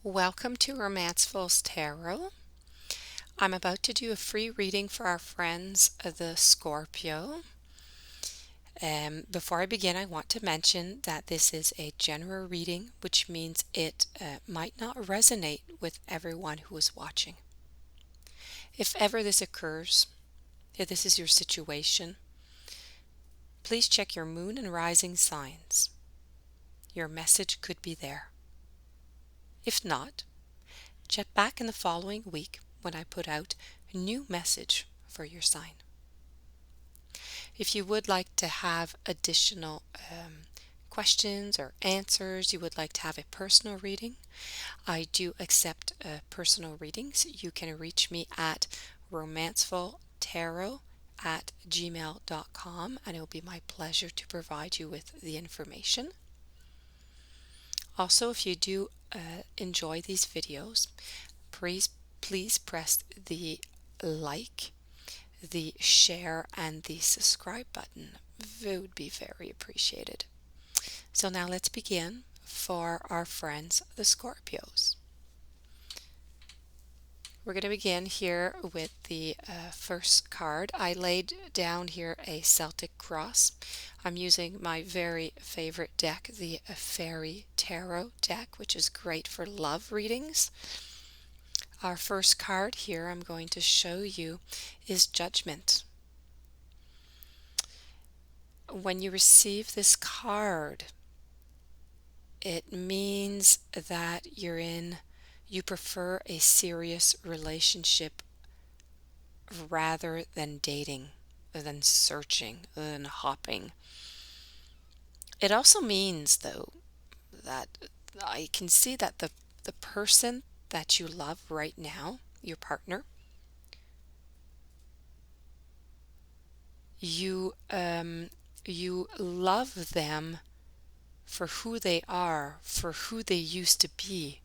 Welcome to Romancefull's Tarot. I'm about to do a free reading for our friends, the Scorpio. Before I begin, I want to mention that this is a general reading, which means it might not resonate with everyone who is watching. If ever this occurs, if this is your situation, please check your moon and rising signs. Your message could be there. If not, check back in the following week when I put out a new message for your sign. If you would like to have additional questions or answers, you would like to have a personal reading, I do accept personal readings. You can reach me at romancefulltarot@gmail.com, and it will be my pleasure to provide you with the information. Also, if you do enjoy these videos, please press the like, the share, and the subscribe button. It would be very appreciated. So now let's begin for our friends, the Scorpios. We're going to begin here with the first card. I laid down here a Celtic cross. I'm using my very favorite deck, the Fairy Tarot deck, which is great for love readings. Our first card here I'm going to show you is Judgment. When you receive this card, it means that you prefer a serious relationship rather than dating, than searching, than hopping. It also means, though, that I can see that the person that you love right now, your partner, you love them for who they are, for who they used to be,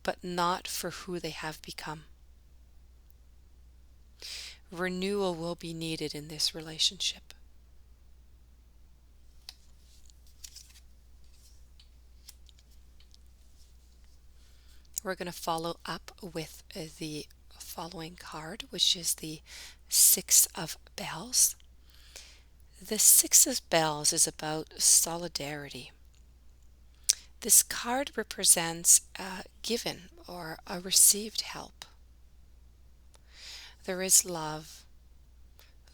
but not for who they have become. Renewal will be needed in this relationship. We're going to follow up with the following card, which is the Six of Bells. The Six of Bells is about solidarity. This card represents a given or a received help. There is love,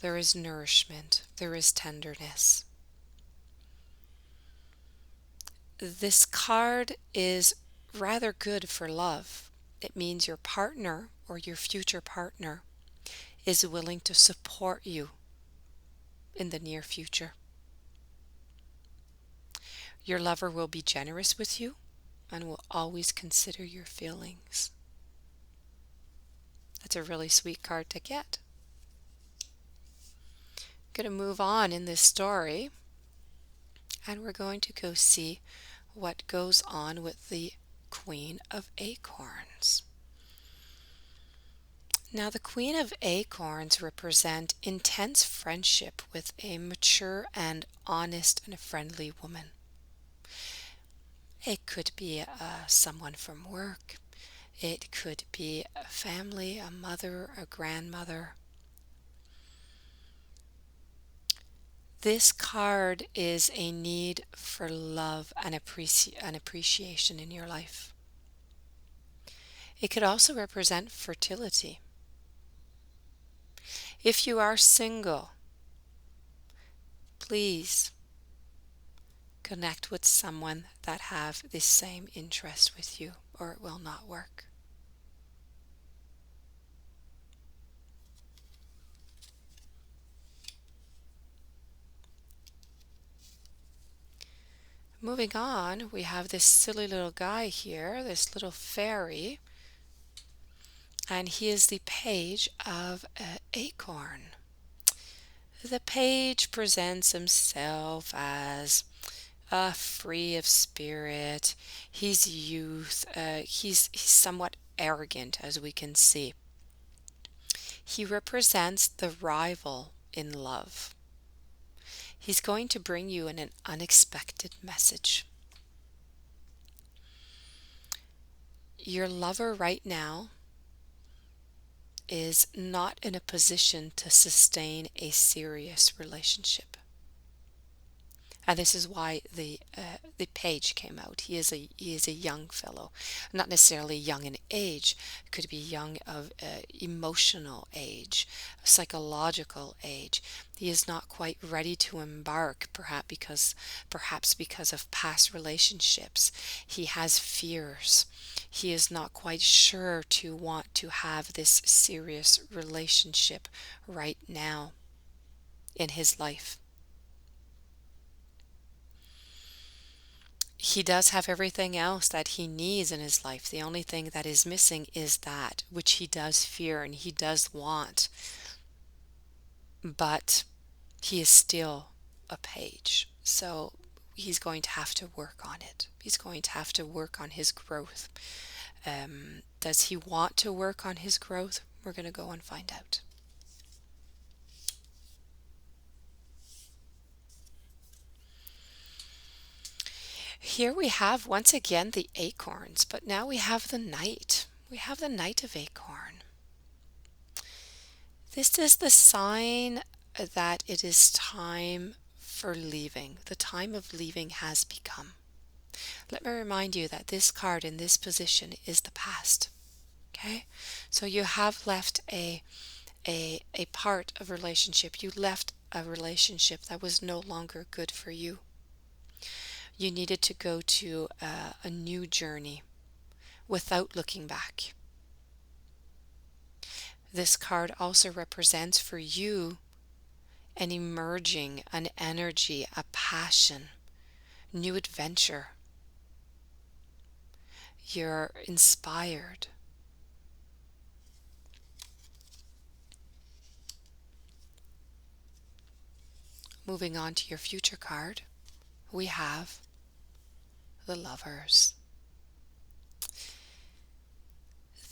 there is nourishment, there is tenderness. This card is rather good for love. It means your partner or your future partner is willing to support you in the near future. Your lover will be generous with you and will always consider your feelings. That's a really sweet card to get. I'm going to move on in this story, and we're going to go see what goes on with the Queen of Acorns. Now, the Queen of Acorns represent intense friendship with a mature and honest and friendly woman. It could be someone from work. It could be a family, a mother, a grandmother. This card is a need for love and appreciation in your life. It could also represent fertility. If you are single, please connect with someone that have the same interest with you, or it will not work. Moving on, we have this silly little guy here, this little fairy, and he is the Page of Acorn. The page presents himself as free of spirit. He's youth. He's somewhat arrogant, as we can see. He represents the rival in love. He's going to bring you an unexpected message. Your lover right now is not in a position to sustain a serious relationship. And this is why the page came out. He is a young fellow, not necessarily young in age. Could be young of emotional age, psychological age. He is not quite ready to embark, perhaps because of past relationships. He has fears. He is not quite sure to want to have this serious relationship right now in his life. He does have everything else that he needs in his life. The only thing that is missing is that which he does fear and he does want, but he is still a page. So he's going to have to work on it. He's going to have to work on his growth. Does he want to work on his growth? We're going to go and find out. Here we have once again the acorns, but now we have the knight. We have the knight of acorn. This is the sign that it is time for leaving. The time of leaving has become. Let me remind you that this card in this position is the past. Okay? So you have left a part of relationship. You left a relationship that was no longer good for you. You needed to go to a new journey without looking back. This card also represents for you an emerging, an energy, a passion, new adventure. You're inspired. Moving on to your future card, we have the Lovers.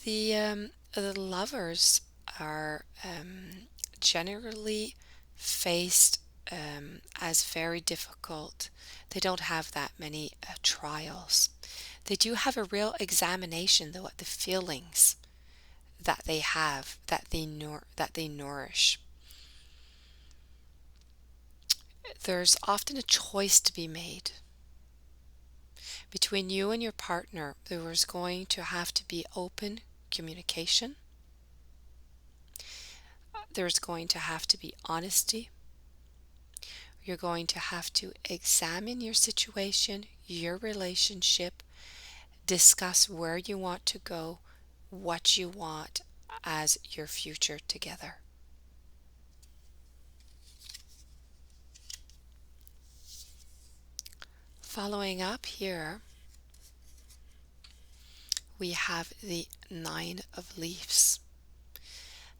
The Lovers are generally faced as very difficult. They don't have that many trials. They do have a real examination, though, at the feelings that they have, that they nourish. There's often a choice to be made. Between you and your partner, there is going to have to be open communication. There's going to have to be honesty. You're going to have to examine your situation, your relationship, discuss where you want to go, what you want as your future together. Following up here, we have the Nine of Leaves.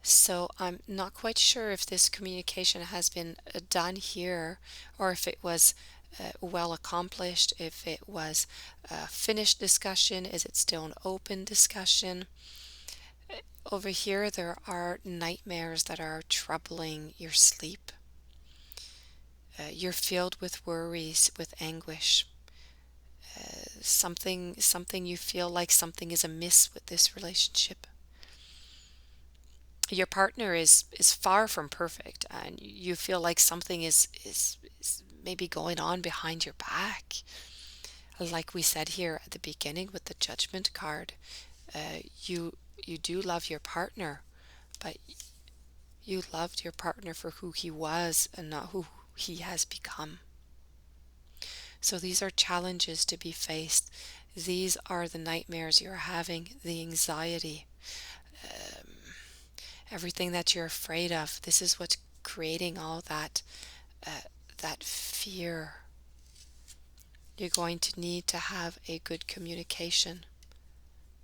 So I'm not quite sure if this communication has been done here or if it was well accomplished, if it was a finished discussion, is it still an open discussion? Over here there are nightmares that are troubling your sleep. You're filled with worries, with anguish. Something you feel like something is amiss with this relationship. Your partner is far from perfect, and you feel like something is maybe going on behind your back. Like we said here at the beginning with the Judgment card, you do love your partner, but you loved your partner for who he was and not who he has become. So these are challenges to be faced. These are the nightmares you're having, the anxiety, everything that you're afraid of. This is what's creating all that fear. You're going to need to have a good communication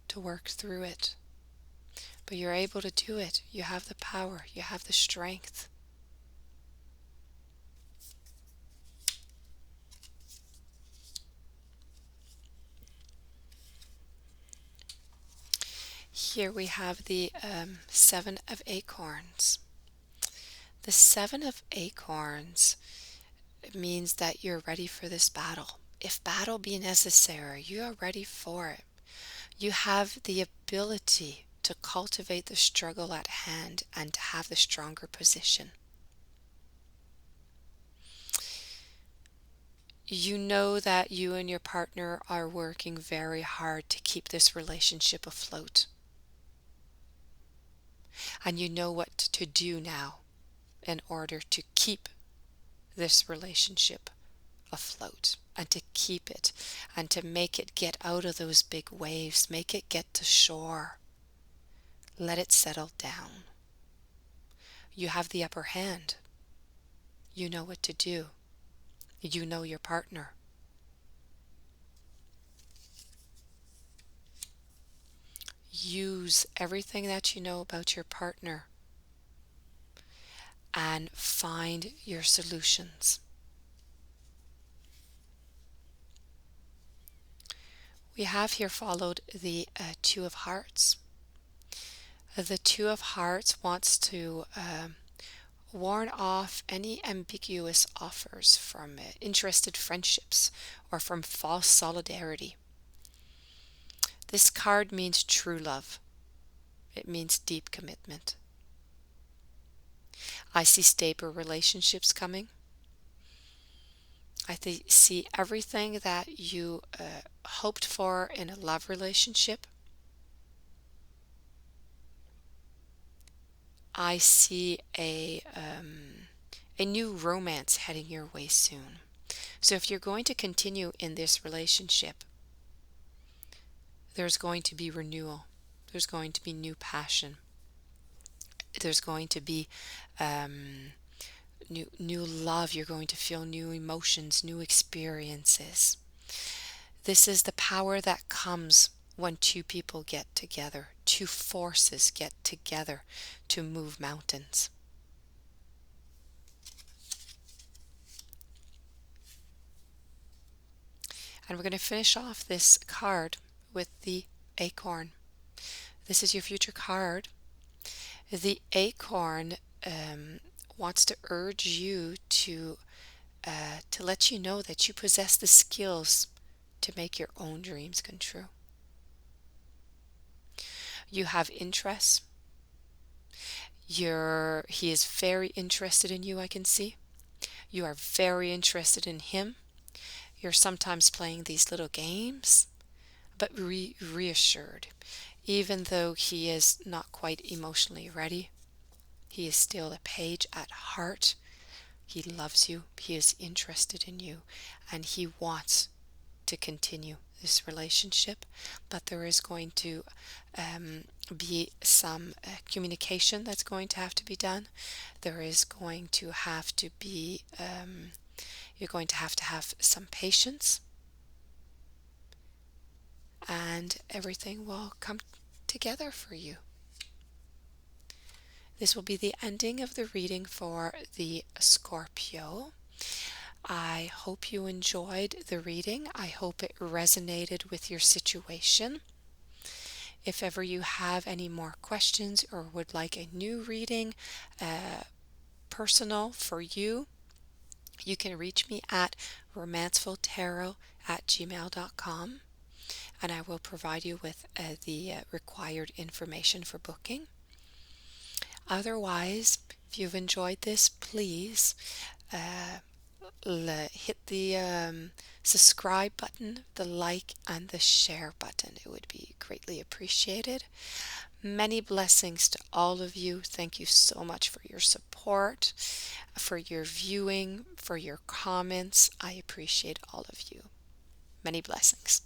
to work through it. But you're able to do it. You have the power. You have the strength. Here we have the Seven of Acorns. The Seven of Acorns means that you're ready for this battle. If battle be necessary, you are ready for it. You have the ability to cultivate the struggle at hand and to have the stronger position. You know that you and your partner are working very hard to keep this relationship afloat. And you know what to do now in order to keep this relationship afloat and to keep it and to make it get out of those big waves, make it get to shore, let it settle down. You have the upper hand. You know what to do. You know your partner. Use everything that you know about your partner and find your solutions. We have here followed the Two of Hearts. The Two of Hearts wants to warn off any ambiguous offers from interested friendships or from false solidarity. This card means true love. It means deep commitment. I see stable relationships coming. I see everything that you hoped for in a love relationship. I see a new romance heading your way soon. So if you're going to continue in this relationship, there's going to be renewal. There's going to be new passion. There's going to be new love. You're going to feel new emotions, new experiences. This is the power that comes when two people get together, two forces get together to move mountains. And we're going to finish off this card with the acorn. This is your future card. The acorn wants to urge you to let you know that you possess the skills to make your own dreams come true. You have interests. He is very interested in you, I can see. You are very interested in him. You're sometimes playing these little games, but reassured. Even though he is not quite emotionally ready, he is still a page at heart. He loves you. He is interested in you, and he wants to continue this relationship, but there is going to be some communication that's going to have to be done. There is going to have to be you're going to have some patience, and everything will come together for you. This will be the ending of the reading for the Scorpio. I hope you enjoyed the reading. I hope it resonated with your situation. If ever you have any more questions or would like a new reading, personal for you, you can reach me at romancefulltarot@gmail.com, and I will provide you with the required information for booking. Otherwise, if you've enjoyed this, please hit the subscribe button, the like, and the share button. It would be greatly appreciated. Many blessings to all of you. Thank you so much for your support, for your viewing, for your comments. I appreciate all of you. Many blessings.